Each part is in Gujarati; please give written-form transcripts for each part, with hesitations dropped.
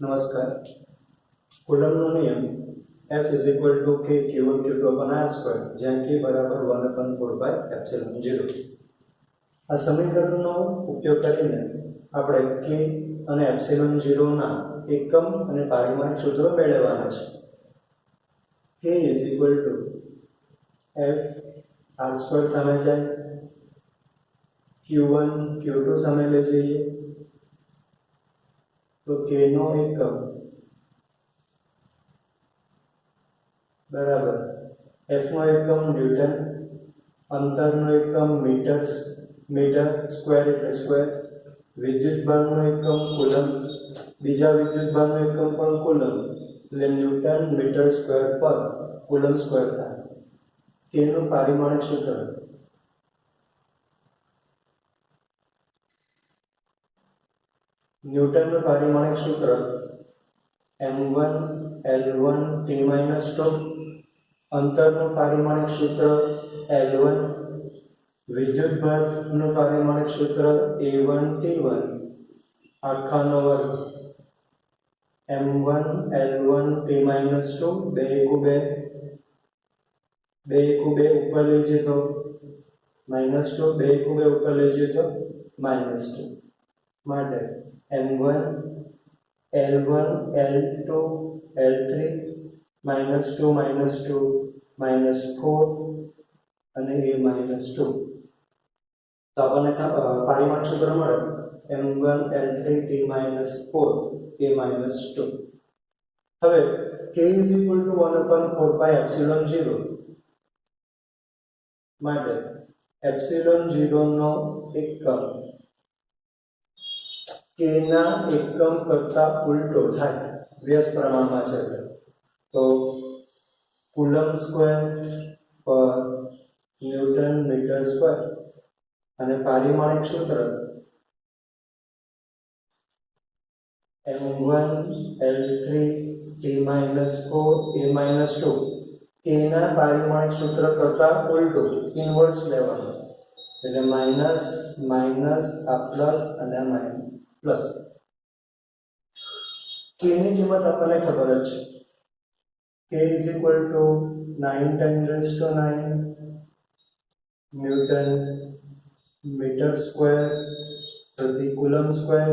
नमस्कार। कूलम्बનો નિયમ F is equal to K Q1 Q2 upon R square જ્યાં K બરાબર 1 upon 4 by epsilon 0. આ સમીકરણનો ઉપયોગ કરીને આપણે K અને epsilon 0 ના એકમ અને પારિમાણિક સૂત્રો મેળવવાના છે. K is equal to F R square સામે જાય, Q1 Q2 સામે લઈ જઈએ તો K નો એકમ बराबर F નો એકમ ન્યૂટન, અંતરનો એકમ મીટર સ્ક્વેર એટલે સ્ક્વેર, વિદ્યુતભારનો એકમ કુલમ, બીજા વિદ્યુતભારનો એકમ પણ કુલમ એટલે ન્યૂટન મીટર સ્ક્વેર પર કુલમ સ્ક્વેર થાય. K નું પારિમાણિક સૂત્ર ન્યૂટનનું પારિમાણિક સૂત્ર m1 l1 t-2, અંતરનું પારિમાણિક સૂત્ર L1, વિદ્યુતભારનું પારિમાણિક સૂત્ર A1 T1 આખાનો વર્ગ m1 L1 t-2, 2 2 ઉપર લઈ જઈએ તો -2, 2 ઉપર લઈ જઈએ તો -2 માટે m1 L1 L2 L3 -2 -2 -4 અને A-2 તો આપણને પારિમાણિક સૂત્ર મળે m1 L3 T-4 A-2. હવે K is equal to 1 upon 4 pi epsilon 0 માટે epsilon 0 નો એકમ K ના એકમ કરતા ઉલટો થાય, વ્યસ્ત પ્રમાણમાં છે તો કુલમ સ્ક્વેર પર ન્યૂટન મીટર સ્ક્વેર અને પારિમાણિક સૂત્ર m1 L3 T-4 A-2 K ના પારિમાણિક સૂત્ર કરતા ઉલટું ઇન્વર્સ લેવાનું એટલે માઈનસ માઈનસ આ પ્લસ અને આ માઈનસ પ્લસ. K ની કિંમત આપણને ખબર જ છે, K is equal to 9 × 10⁹ newton metre square પ્રતિ કુલમ સ્ક્વેર.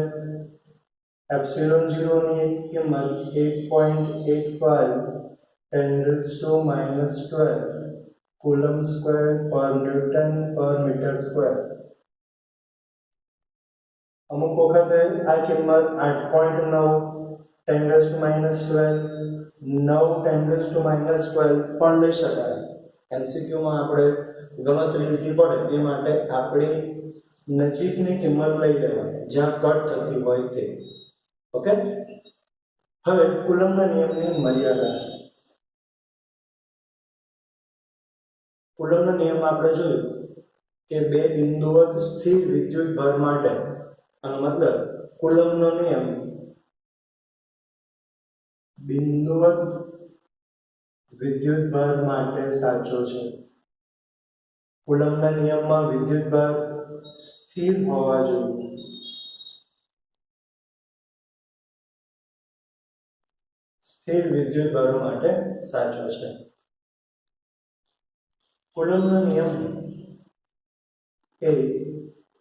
એપ્સિલોન 0 ની કિંમત 8.85 10⁻⁻12 કુલમ સ્ક્વેર પર ન્યૂટન પર મીટર સ્ક્વેર. અમુક વખતે આ કિંમત 8.9 10⁻12 9 10⁻12 પણ લઈ શકાય. MCQ માં આપણે ગણતરી ઈઝી પડે એ માટે આપણી નજીકની કિંમત લઈ લેવાની જ્યાં કટ થતી હોય તે. ઓકે, હવે કુલમના નિયમની મર્યાદા. કુલમના નિયમમાં આપણે જોયું કે બે બિંદુવત સ્થિર વિદ્યુતભાર માટે, આનો મતલબ કુલમનો નિયમ બિંદુવત વિદ્યુતભાર માટે સાચો છે. કુલમના નિયમમાં વિદ્યુતભાર સ્થિર હોવા જોઈએ. સ્થિર વિદ્યુતભારો માટે સાચો છે. કુલમનો નિયમ એ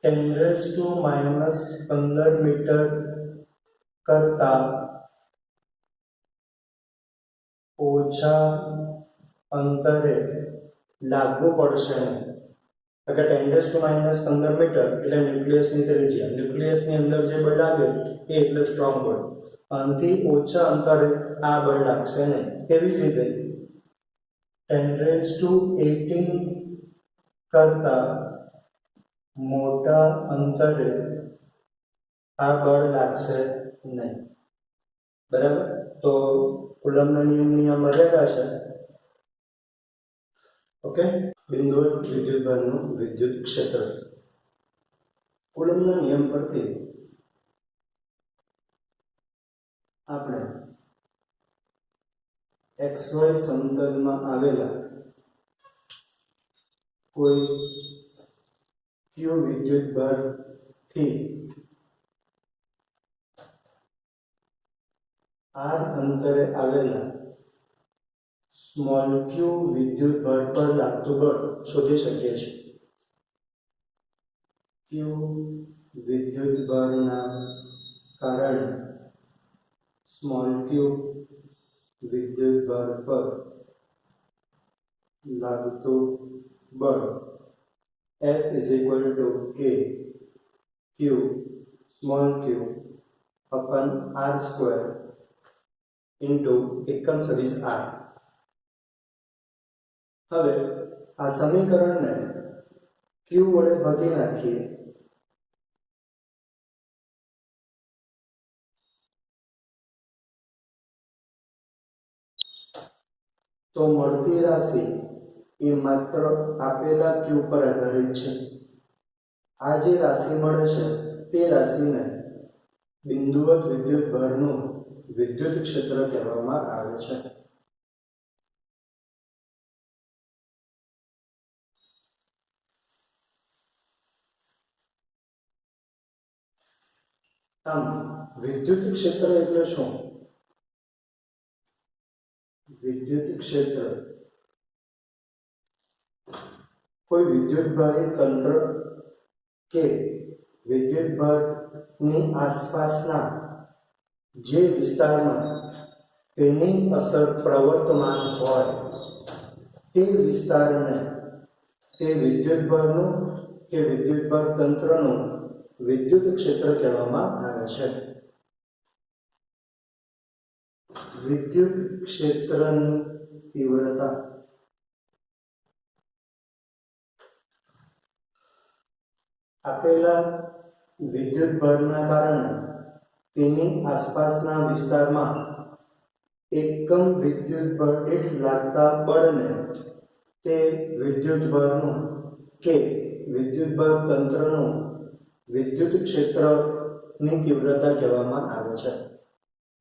10⁻15 મીટર કરતા ઓછા અંતરે લાગુ પડશે નહીં. અગર 10⁻15 મીટર એટલે ન્યુક્લિયસની ત્રિજ્યા, ન્યુક્લિયસની અંદર જે બળ લાગે એ એટલે સ્ટ્રોંગ બળ, આનાથી ઓછા અંતરે આ બળ લાગશે નહીં. તેવી જ રીતે 10⁻18 કરતા મોટા અંતરે આ બળ લાગશે નહીં. બરાબર, તો કુલમના નિયમની આ મર્યાદા છે. ઓકે, બિંદુવત વિદ્યુતભારનું વિદ્યુત ક્ષેત્ર. કુલમના નિયમ પરથી આપણે XY સમતલમાં આવેલા કોઈ Q વિદ્યુતભારથી r અંતરે આવેલા સ્મોલ q વિદ્યુત ભાર પર લાગતું બળ શોધી શકીએ છીએ. q વિદ્યુત ભારના કારણે સ્મોલ q વિદ્યુત ભાર પર લાગતું બળ F is equal to K Q small q upon R square into એકમ સદિશ R. હવે આ સમીકરણને Q વડે ભાગી નાખીએ તો મળતી રાશિ એ માત્ર આપેલા Q પર આધારિત છે. આ જે રાશિ મળે છે તે રાશિને બિંદુવત વિદ્યુત ભારનું વિદ્યુત ક્ષેત્ર કહેવામાં આવે છે. આમ વિદ્યુત ક્ષેત્ર એટલે શું? વિદ્યુત ક્ષેત્ર કોઈ વિદ્યુતભારી તંત્ર કે વિદ્યુતભારની આસપાસના જે વિસ્તારમાં તેની અસર પ્રવર્તમાન હોય તે વિસ્તારને તે વિદ્યુતભારનું કે વિદ્યુતભાર તંત્રનું વિદ્યુત ક્ષેત્ર કહેવામાં આવે છે. વિદ્યુત ક્ષેત્રની તીવ્રતા આપેલા વિદ્યુત ભારના કારણે તેની આસપાસના વિસ્તારમાં એકમ વિદ્યુત ભાર દીઠ લાગતા બળને તે વિદ્યુત ભારનું કે વિદ્યુત ભાર તંત્રનું વિદ્યુત ક્ષેત્રની તીવ્રતા કહેવામાં આવે છે.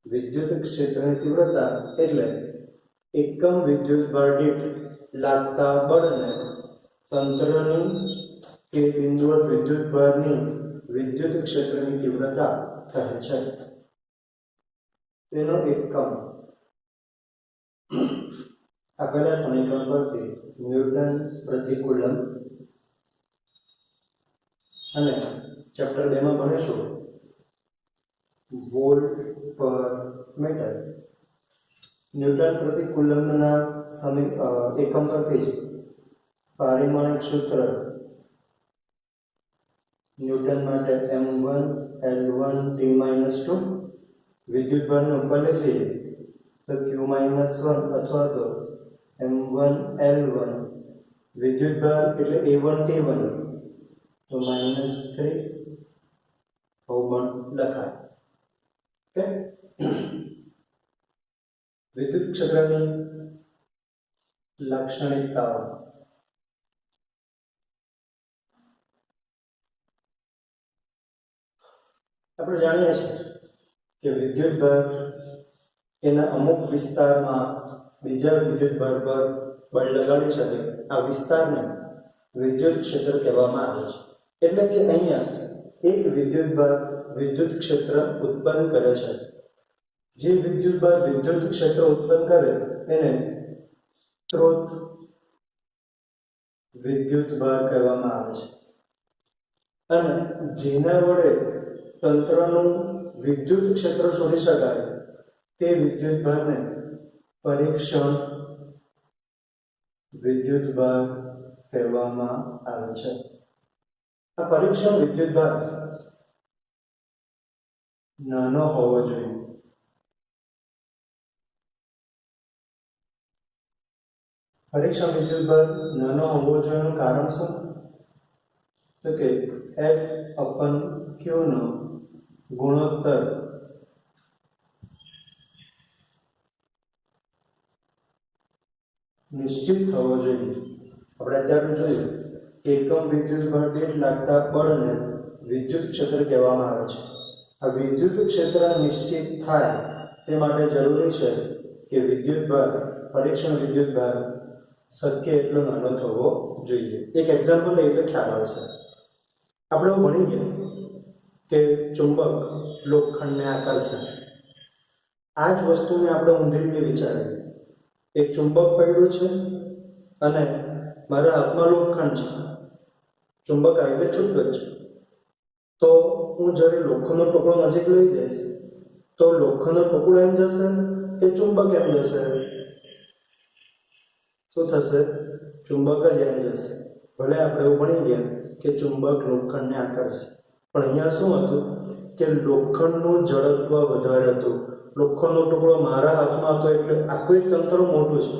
વિદ્યુત ક્ષેત્રની તીવ્રતા એટલે એકમ વિદ્યુત ભાર દીઠ લાગતા બળને તંત્રની કે બિંદુવત વિદ્યુત ભારની વિદ્યુત ક્ષેત્રની તીવ્રતા કહે છે. તેનો એકમ આપેલા સમીકરણ પરથી ન્યૂટન પ્રતિ કુલમ અને ચેપ્ટર 2 માં ભણીશું વોલ્ટ પર મીટર. ન્યૂટન પ્રતિ કુલમના એકમ પરથી પારિમાણિક સૂત્ર ન્યૂટન માટે m1 l1 t-2 વિદ્યુત ભારને ઉપર લઈએ તો q-1 અથવા તો m1 l1 વિદ્યુત ભાર એટલે a1 t1 તો -3 બળ લખાય. ઓકે, વિદ્યુત ક્ષેત્રની લાક્ષણિકતાઓ. આપણે જાણીએ છીએ કે વિદ્યુત ભાર એના અમુક વિસ્તારમાં બીજા વિદ્યુત ભાર પર બળ લગાડી શકે આ વિસ્તારને વિદ્યુત ક્ષેત્ર કહેવામાં આવે છે. એટલે કે અહીંયા એક વિદ્યુત ભાર વિદ્યુત ક્ષેત્ર ઉત્પન્ન કરે છે. જે વિદ્યુત ભાર વિદ્યુત ક્ષેત્ર ઉત્પન્ન કરે એને સ્ત્રોત વિદ્યુત ભાર કહેવામાં આવે છે. અને જેના વડે તંત્રનું વિદ્યુત ક્ષેત્ર શોધી શકાય તે વિદ્યુત ભારને પરીક્ષણ વિદ્યુત ભાર કહેવામાં આવે છે. આ પરીક્ષણ વિદ્યુત ભાર નાનો હોવો જોઈએ. પરીક્ષણ વિદ્યુત ભાર નાનો હોવો જોઈએનું કારણ શું? તો કે F/Q નો ગુણોત્તર નિશ્ચિત થવો જોઈએ. આપણે અત્યારે જોયું કે એકમ વિદ્યુત ભાર દીઠ લાગતા બળને વિદ્યુત ક્ષેત્ર કહેવામાં આવે છે. આ વિદ્યુત ક્ષેત્ર નિશ્ચિત થાય તે માટે જરૂરી છે કે વિદ્યુત ભાર પરીક્ષણ વિદ્યુત ભાર શક્ય એટલો નાનો થવો જોઈએ. એક એક્ઝામ્પલ લઈએ એટલે ખ્યાલ આવશે. આપણે ભણી ગયા કે ચુંબક લોખંડને આકર્ષે. આ જ વસ્તુને આપણે ઊંધી રીતે વિચારીએ. એક ચુંબક પડ્યું છે અને મારા હાથમાં લોખંડ છે. ચુંબક આ રીતે છૂટક છે. તો હું જ્યારે લોખંડનો ટુકડો નજીક લઈ જઈશ તો લોખંડનો ટુકડો એમ જશે કે ચુંબક એમ જશે? શું થશે? ચુંબક જ એમ જશે. ભલે આપણે એવું ભણી ગયા કે ચુંબક લોખંડને આકર્ષે, પણ અહીંયા શું હતું કે લોખંડનું જડત્વ વધારે હતું. લોખંડનો ટુકડો મારા હાથમાં હતો એટલે આખું એક તંત્ર મોટું છે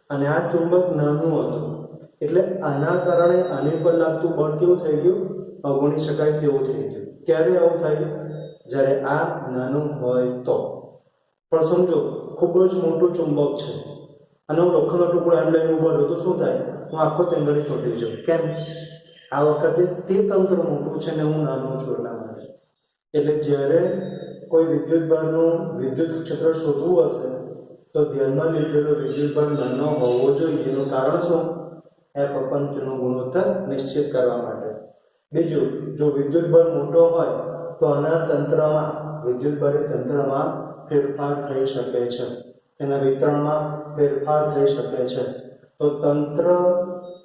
અને આ ચુંબક નાનું હતું, એટલે આના કારણે આની પર લાગતું બળ કેવું થઈ ગયું? અવગણી શકાય તેવું થઈ ગયું. ક્યારે આવું થાય? જ્યારે આ નાનું હોય તો. પણ સમજો ખૂબ જ મોટું ચુંબક છે અને હું લોખંડનો ટુકડો એમ લઈને ઊભો રહ્યો તો શું થાય? હું આખો તેંગળી ચોંટી જાઉં. કેમ? આ વખતે તે તંત્ર મોટું છે ને હું નાનો છું એટલા માટે. એટલે જ્યારે કોઈ વિદ્યુતભારનું વિદ્યુત ક્ષેત્ર શોધવું હશે તો ધ્યાનમાં લીધેલો વિદ્યુતભાર નાનો હોવો જોઈએ. એનું કારણ શું? F/Q નો ગુણોત્તર નિશ્ચિત કરવા માટે. બીજું, જો વિદ્યુતભાર મોટો હોય તો આના તંત્રમાં વિદ્યુતભારી તંત્રમાં ફેરફાર થઈ શકે છે, તેના વિતરણમાં ફેરફાર થઈ શકે છે. તો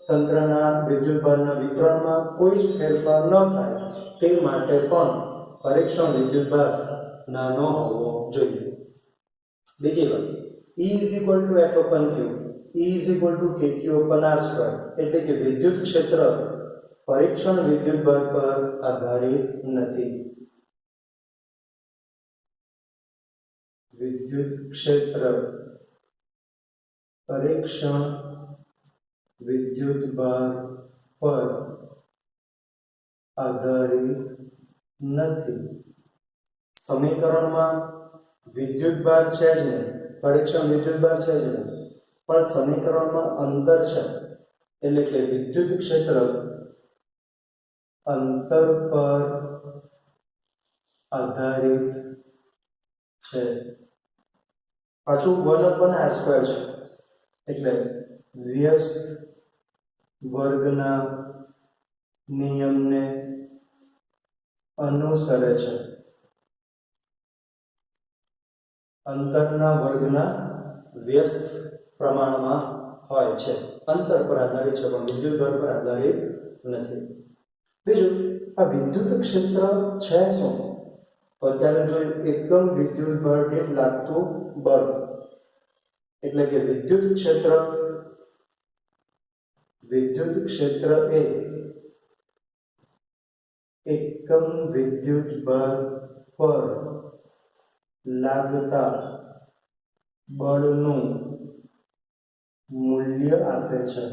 તંત્રના વિદ્યુતભારના વિતરણમાં કોઈ જ ફેરફાર ન થાય તે માટે પણ પરીક્ષણ વિદ્યુતભાર નાનો હોવો જોઈએ. બીજી વાત, E F/Q, E kQ/r², એટલે કે વિદ્યુત ક્ષેત્ર પરીક્ષણ વિદ્યુતભાર પર આધારિત નથી. વિદ્યુત ક્ષેત્ર પરીક્ષણ વિદ્યુતભાર પર આધારિત નથી. સમીકરણમાં વિદ્યુતભાર છે જ નહીં, પરીક્ષણ વિદ્યુતભાર છે જ નહીં, પણ સમીકરણમાં અંતર છે, એટલે કે વિદ્યુત ક્ષેત્ર અંતર પર આધારિત છે. પાછું 1/r² છે, એટલે વ્યસ્ત વર્ગના નિયમને અનુસરે છે. અંતરના વર્ગના વ્યસ્ત પ્રમાણમાં હોય છે. અંતર પર આધારિત છે પણ વિદ્યુતભાર પર આધારિત નથી. બીજું, આ વિદ્યુત ક્ષેત્ર છે શું? તો અત્યારે જો એકમ વિદ્યુતભાર દીઠ લાગતું બળ, એટલે કે વિદ્યુત ક્ષેત્ર એ એકમ વિદ્યુતભાર પર લાગતા બળનું મૂલ્ય આપે છે.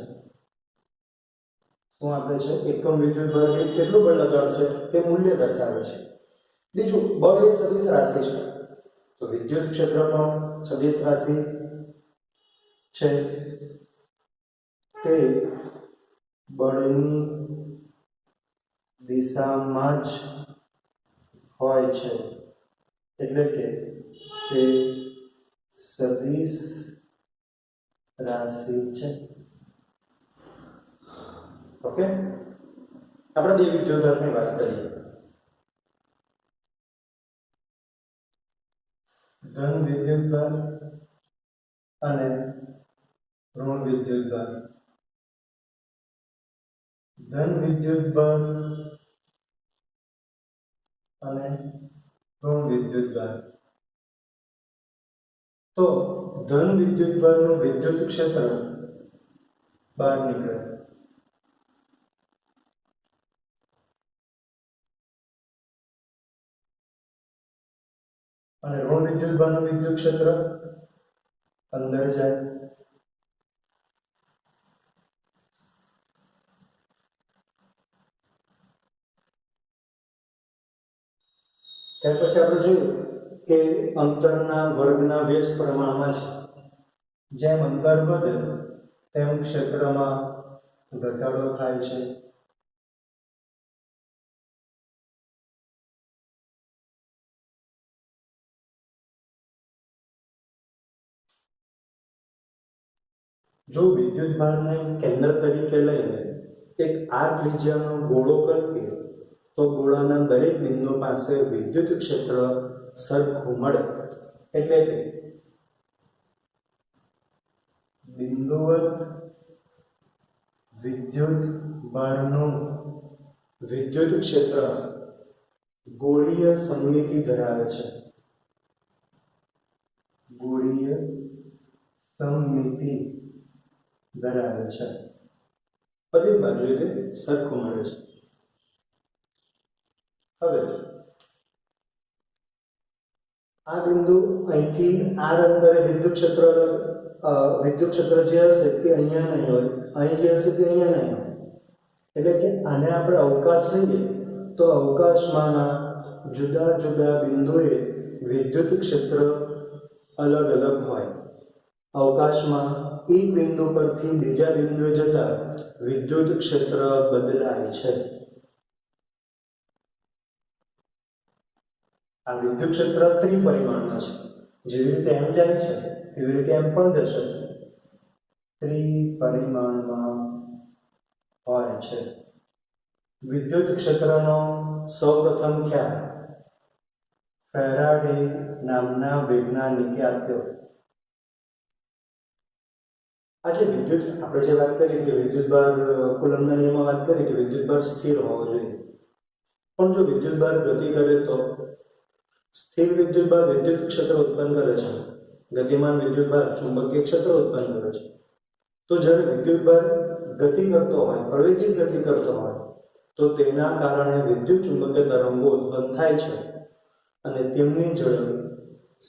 શું આપે છે? એકમ વિદ્યુતભાર દીઠ કેટલું બળ લગાડશે તે મૂલ્ય દર્શાવે છે. બીજું, બળ એ સદિશ રાશિ છે, તો વિદ્યુત ક્ષેત્ર પણ સદિશ રાશિ છે. તે બળની દિશામાં જ હોય છે, એટલે કે તે સદિશ રાશિ છે. ઓકે, આપણે બે વિદ્યુતભારની વાત કરીએ. ધન વિદ્યુતભાર અને ઋણ વિદ્યુતભાર. ધન વિદ્યુતભાર અને ઋણ વિદ્યુતભાર. તો ધન વિદ્યુતભારનું વિદ્યુત ક્ષેત્ર બહાર નીકળે અને ઋણ વિદ્યુતભારનું વિદ્યુત ક્ષેત્ર અંદર જાય. ત્યાર પછી આપણે જોયું કે અંતરના વર્ગના વ્યસ્ત પ્રમાણમાં છે. જેમ અંતર વધે તેમ ક્ષેત્રમાં ઘટાડો થાય છે. જો વિદ્યુતભારને કેન્દ્ર તરીકે લઈને એક આ ત્રિજ્યાનો ગોળો કલ્પીએ તો ગોળાના દરેક બિંદુ પાસે વિદ્યુત ક્ષેત્ર સરખું મળે. એટલે કે બિંદુવત વિદ્યુત ભારનું વિદ્યુત ક્ષેત્ર ગોળીય સમમિતિ ધરાવે છે. ગોળીય સમમિતિ ધરાવે છે. બધી બાજુએ તે સરખું મળે છે. હવે આ બિંદુ અહીંથી r અંતરે વિદ્યુત ક્ષેત્ર જે હશે તે અહીંયા નહીં હોય, અહીં જે હશે તે અહીંયા નહીં હોય. એટલે કે આને આપણે અવકાશ લઈએ તો અવકાશમાંના જુદા જુદા બિંદુએ વિદ્યુત ક્ષેત્ર અલગ અલગ હોય. અવકાશમાં એક બિંદુ પરથી બીજા બિંદુએ જતા વિદ્યુત ક્ષેત્ર બદલાય છે. આ વિદ્યુત ક્ષેત્ર ત્રિપરિમાણમાં છે. જેવી રીતે એમ જાય છે એવી રીતે એમ પણ જશે. ત્રિપરિમાણમાં હોય છે. વિદ્યુત ક્ષેત્રનો સૌપ્રથમ ખ્યાલ ફેરાડે નામના વૈજ્ઞાનિકે આપ્યો. આજે વિદ્યુત આપણે જે વાત કરી કે વિદ્યુતભાર કુલમ્બના નિયમમાં વાત કરી કે વિદ્યુતભાર સ્થિર હોવો જોઈએ. પણ જો વિદ્યુતભાર ગતિ કરે તો સ્થિર વિદ્યુતભાર વિદ્યુત ક્ષેત્ર ઉત્પન્ન કરે છે. ગતિમાન વિદ્યુતભાર ચુંબકીય ક્ષેત્ર ઉત્પન્ન કરે છે. તો જ્યારે વિદ્યુતભાર ગતિ કરતો હોય, પ્રવેગિત ગતિ કરતો હોય તો તેના કારણે વિદ્યુત ચુંબકીય તરંગો ઉત્પન્ન થાય છે અને તેમની ઝડપ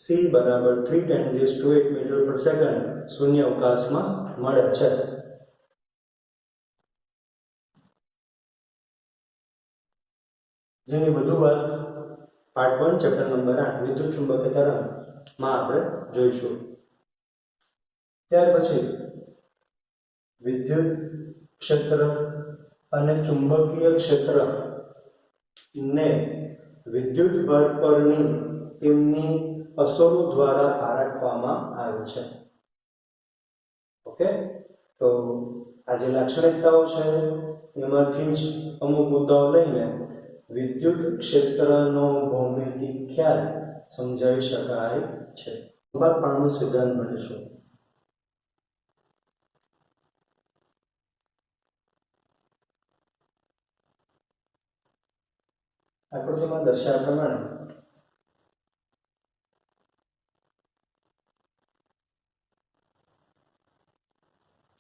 c બરાબર 3×10⁸ મીટર પર સેકન્ડ શૂન્ય અવકાશમાં મળે છે. જેની વધુ વાત પાર્ટ 1 ચેપ્ટર નંબર 8 વિદ્યુત ચુંબકીય તરંગ માં આપણે જોઈશું. ત્યાર પછી વિદ્યુત ક્ષેત્ર અને ચુંબકીય ક્ષેત્ર ને વિદ્યુત ભાર પરની તેમની અસરો દ્વારા આરખવામાં આવે છે. ઓકે, તો આ જે લાક્ષણિકતાઓ છે એમાંથી જ અમુક મુદ્દાઓ લઈને વિદ્યુત ક્ષેત્રનો ભૌમિતિક ખ્યાલ સમજાવી શકાય છે. સંપાતપણાનો સિદ્ધાંત ભણીશું. આકૃતિમાં દર્શાવ્યા પ્રમાણે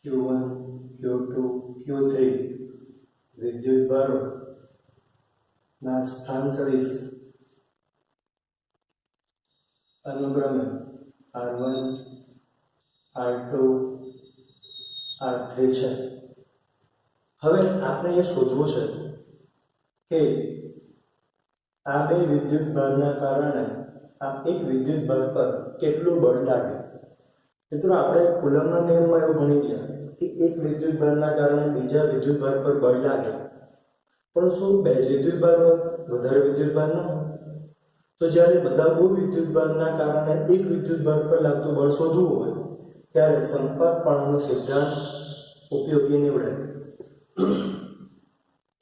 Q1, Q2, Q3 વિદ્યુતભારો ના સ્થાન સદિશ અનુક્રમે R1, R2, R3 છે. હવે આપણે એ શોધવું છે કે આ બે વિદ્યુતભારના કારણે આ એક વિદ્યુતભાર પર કેટલું બળ લાગે. મિત્રો આપણે કુલમ્બના નિયમમાં એવું ભણી ગયા કે એક વિદ્યુતભારના કારણે બીજા વિદ્યુતભાર પર બળ લાગે. પણ શું બે જ વિદ્યુતભાર હોય, વધારે વિદ્યુતભાર ન હોય? તો જ્યારે બધા બહુ વિદ્યુતભારના કારણે એક વિદ્યુતભાર પર લાગતું બળ શોધવું હોય ત્યારે સંપાતપણાનો સિદ્ધાંત ઉપયોગી નીવડે.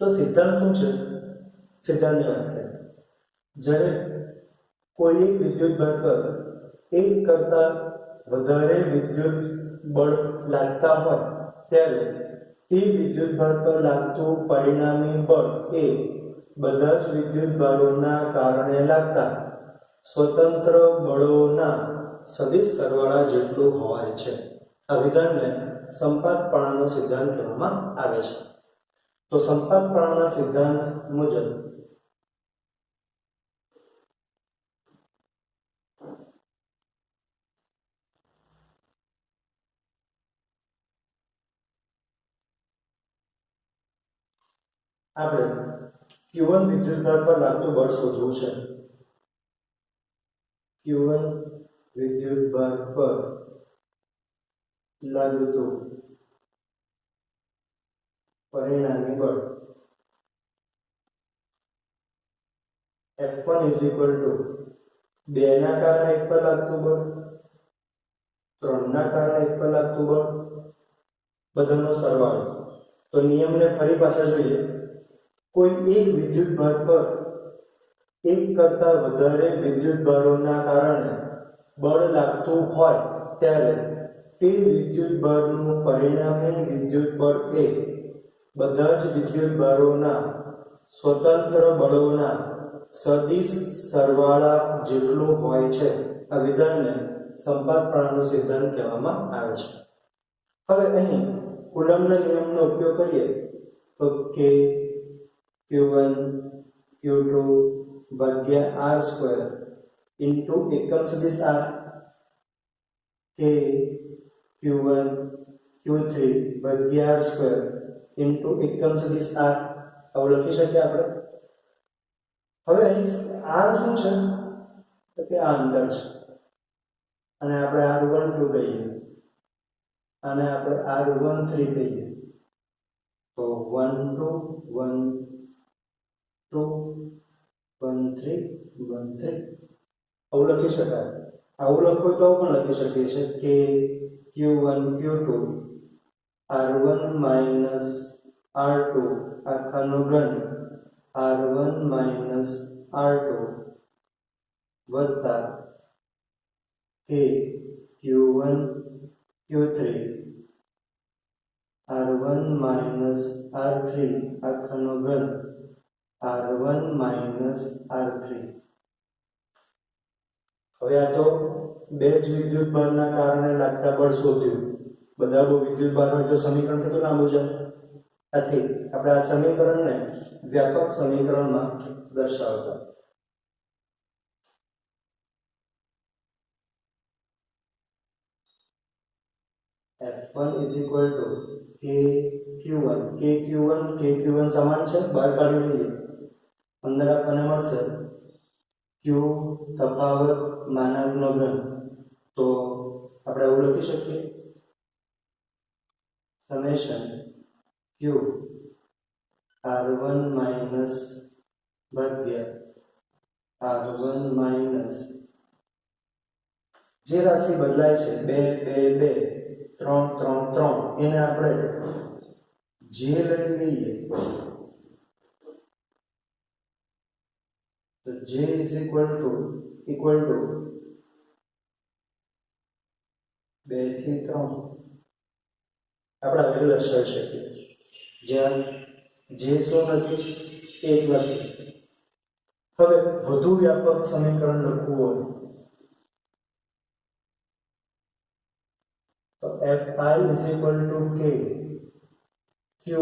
તો સિદ્ધાંત શું છે? સિદ્ધાંતની વાત કરીએ. જ્યારે કોઈ એક વિદ્યુતભાર પર એક કરતા વધારે વિદ્યુત બળ લાગતા હોય ત્યારે તે વિદ્યુતભાર પર લાગતું પરિણામી બળ એ બધા જ વિદ્યુતભારોના કારણે લાગતા સ્વતંત્ર બળોના સદિશ સરવાળા જેટલું હોય છે. આ વિધાનને સંપાતપણાનો સિદ્ધાંત કહેવામાં આવે છે. તો સંપાતપણાના સિદ્ધાંત મુજબ આપણે Q1 વિદ્યુતભાર પર લાગતું બળ શોધવું છે. Q1 વિદ્યુતભાર પર લાગતું પરિણામી બળ F1 2 ના કારણે 1 પર લાગતું બળ, 3 ના કારણે 1 પર લાગતું બળ, બધાનો સરવાળો. તો નિયમને ફરી પાછા જોઈએ. કોઈ એક વિદ્યુતભાર પર એક કરતા વધારે વિદ્યુતભારોના કારણે બળ લાગતું હોય ત્યારે તે વિદ્યુત બળનું પરિણામી વિદ્યુત બળ એ બધા જ વિદ્યુત બળોના સ્વતંત્ર બળોના સદિશ સરવાળા જેટલું હોય છે. આ વિધાનને સંપાત પ્રણાલીનો સિદ્ધાંત કહેવામાં આવે છે. હવે અહીં કુલમ્બના નિયમનો ઉપયોગ કરીએ તો કે Q1 Q2 ભાગ્યા r સ્ક્વેર ઇન્ટુ એકમ સદિશ r, કે Q1 Q3 ભાગ્યા r સ્ક્વેર ઇન્ટુ એકમ સદિશ r આવું લખી શકીએ આપણે. હવે અહીં r શું છે તો કે આ અંતર છે અને આપણે r12 કહીએ અને આપણે r13 કહીએ તો 1 2 1 2 1 3 1 3 આવું લખી શકાય. આવું લખો તો પણ લખી શકીએ છીએ કે Q1 Q2 r1 minus r2 આખાનો ઘન r1 માઇનસ r2 વત્તા કે Q1 Q3 r1 minus r3 આખાનો ઘન r1 માઇનસ r3. હવે આ તો બે જ વિદ્યુત બળના કારણે લાગતા બળ શોધ્યું. બધા બહુ વિદ્યુત બળ હોય તો સમીકરણ કેટલું લાંબુ છે. આથી આપણે આ સમીકરણને વ્યાપક સમીકરણમાં દર્શાવતા F1 is equal to KQ1. KQ1 સમાન છે, બહાર કાઢી લઈએ. અંદર આપણને મળશે Q તફાવત માનાંકનો ઘન. તો આપણે એવું લખી શકીએ સમેશન Q r1 માઇનસ ભાગ્યા r1 માઇનસ જે રાશિ બદલાય છે 2 2 2 3 3 3 એને આપણે જે લઈ લઈએ તો j is equal to 2 થી 3 આપણે હવે દર્શાવી શકીએ જ્યાં j શું નથી 1 નથી. હવે વધુ વ્યાપક સમીકરણ લખવું હોય તો Fi is equal to K Qi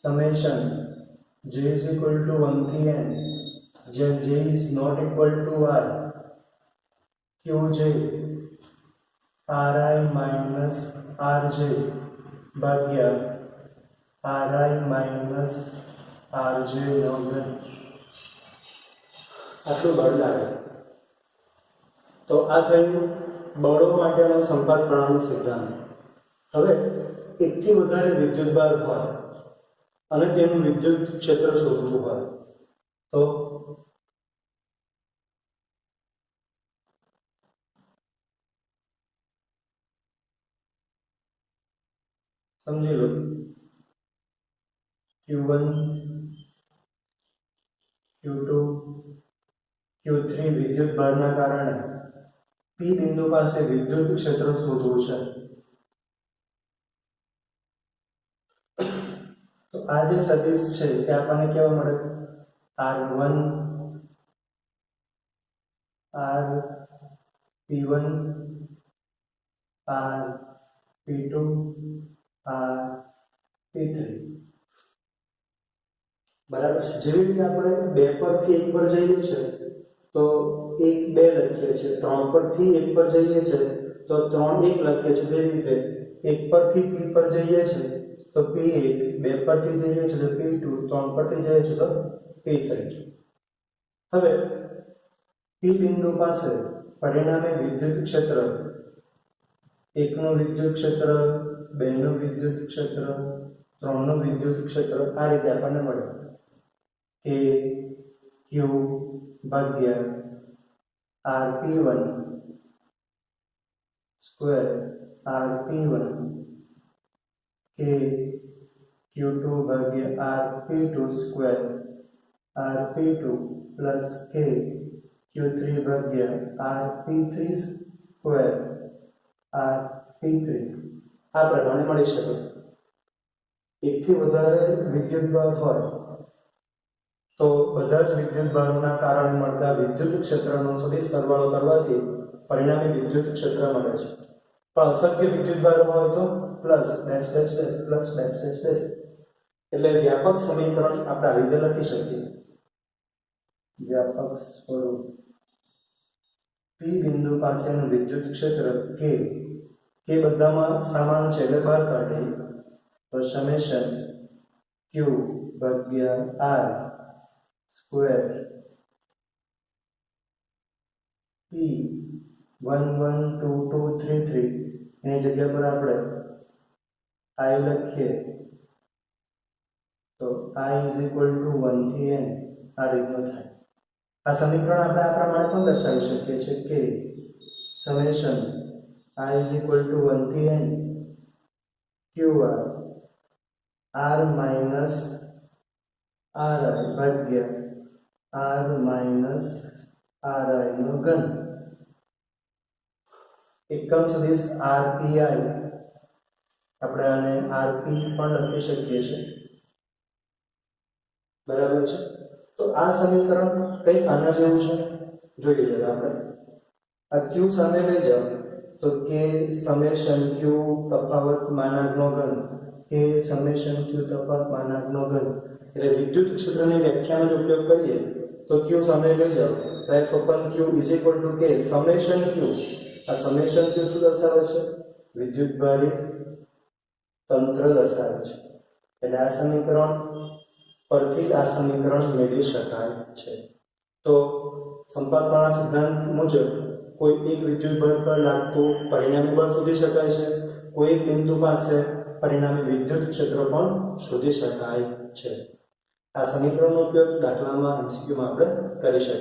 summation j is equal to 1 થી n, જ્યાં j is not equal to I, Qj Ri minus Rj ભાગ્યા Ri minus Rj નો ઘન. આટલું બળ લાગે. તો આ થયું બળો માટેનો સંપાત પ્રણાલી સિદ્ધાંત. હવે એકથી વધારે વિદ્યુતભાર હોય અને તેનું વિદ્યુત ક્ષેત્ર શોધવું હોય તો સમજી લો Q1 Q2 Q3 વિદ્યુત ભારના કારણે P બિંદુ પાસે વિદ્યુત ક્ષેત્ર શોધવું છે. તો આ જે સદિશ છે તે આપણને કેવા મળે R1 R P1 R P2 R P3 બરાબર છે. જેવી રીતે આપણે 2 પરથી 1 પર જઈએ છીએ તો 1 2 લખીએ છીએ, 3 પરથી 1 પર જઈએ છીએ તો 3 1 લખીએ છીએ. તેવી રીતે 1 પરથી P પર જઈએ છીએ તો P1, 2 પરથી જઈએ છીએ તો P2, 3 પરથી જઈએ છીએ તો P3. હવે P બિંદુ પાસે પરિણામે વિદ્યુત ક્ષેત્ર 1 નું વિદ્યુત ક્ષેત્ર, 2 નું વિદ્યુત ક્ષેત્ર, 3 નું વિદ્યુત ક્ષેત્ર આ રીતે આપણને મળે કે Q ભાગ્યા Rp1 સ્ક્વેર Rp1 કે Q2 ભાગ્યા Rp2 square Rp2 plus K Q3 ભાગ્યા RP3 સ્ક્વેર RP3 આ પ્રમાણે મળી શકે. એકથી વધારે વિદ્યુતભાર હોય તો બધા જ વિદ્યુતભારોના કારણે મળતા વિદ્યુત ક્ષેત્રનો સદિશ સરવાળો કરવાથી પરિણામી વિદ્યુત ક્ષેત્ર મળે છે. પણ અસંખ્ય વિદ્યુતભાર હોય તો plus dash dash dash plus dash dash dash. એટલે વ્યાપક સમીકરણ આપણે આ રીતે લખી શકીએ. વ્યાપક સ્વરૂપ P બિંદુ પાસેનું વિદ્યુત ક્ષેત્ર કે બધામાં સમાન છે એટલે બહાર કાઢીએ તો સમેશન Q ભાગ્યા R સ્ક્વેર P 1 1 2 2 3 3 એની જગ્યા પર આપણે I લખીએ તો I is equal to 1 થી n આ રીતનું થાય. આ સમીકરણ આપણે આ પ્રમાણે પણ દર્શાવી શકીએ છીએ કે summation I is equal to 1 થી n QR R minus RI ભાગ્યા R minus RI નો ઘન એકમ સદિશ RPI આપણે આને RP પણ લખી શકીએ છીએ. બરાબર છે. તો આ સમીકરણ કઈ આના જેવું છે જોઈએ જરા આપણે. આ Q સામે લઈ જાઓ તો કે સમેશન Q તફાવત માનાંકનો ઘન કે સમેશન Q તફાવત માનાંકનો ઘન એટલે વિદ્યુત ક્ષેત્રની વ્યાખ્યાનો જો ઉપયોગ કરીએ તો Q સામે લઈ જાઓ તો F upon Q is equal to K summation Q. આ સમેશન Q શું દર્શાવે છે? વિદ્યુતભારિત તંત્ર દર્શાવે છે. એટલે આ સમીકરણ પરથી આ સમીકરણ મેળવી શકાય છે. તો સંપાતવાળા સિદ્ધાંત મુજબ કોઈ એક વિદ્યુતભાર પર લાગતું પરિણામી બળ શોધી શકાય છે. કોઈ એક બિંદુ પાસે પરિણામી વિદ્યુત ક્ષેત્ર પણ શોધી શકાય છે. આ સમીકરણનો ઉપયોગ દાખલામાં MCQ માં આપણે કરી શકીએ.